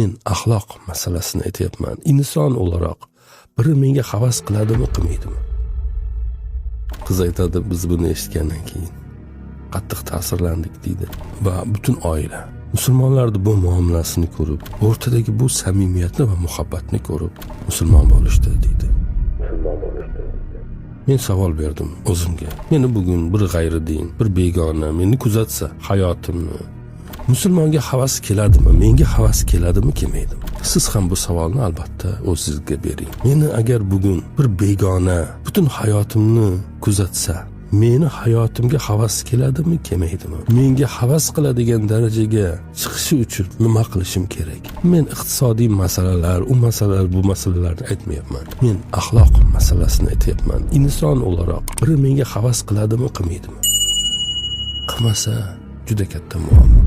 Men axloq masalasini aytyapman. Inson o'laroq biri menga havas qiladimi, qilmaydimi? Qiz aytadi, biz buni eshitgandan keyin qattiq ta'sirlandik deydi. Va butun oila musulmonlarning bu muomalasini ko'rib, o'rtadagi bu samimiyatni va muhabbatni ko'rib musulmon bo'lishdi deydi. Men savol berdim o'zimga. Meni bugun bir g'ayridin, bir begona meni kuzatsa hayotimni, musulmonga havas keladimi, menga havas keladimi, kelmaydimi? Siz ham bu savolni albatta o'zingizga bering. Meni agar bugun bir begona butun hayotimni kuzatsa, meni hayotimga havas keladimi, kelmaydimi? Menga havas qiladigan darajaga chiqishi uchun nima qilishim kerak? Men iqtisodiy masalalar, bu masalalarni aytmayapman. Men axloq masalasini aytyapman. Inson o'laroq biri menga havas qiladimi, qilmaydimi? Qilmasa juda katta muammo.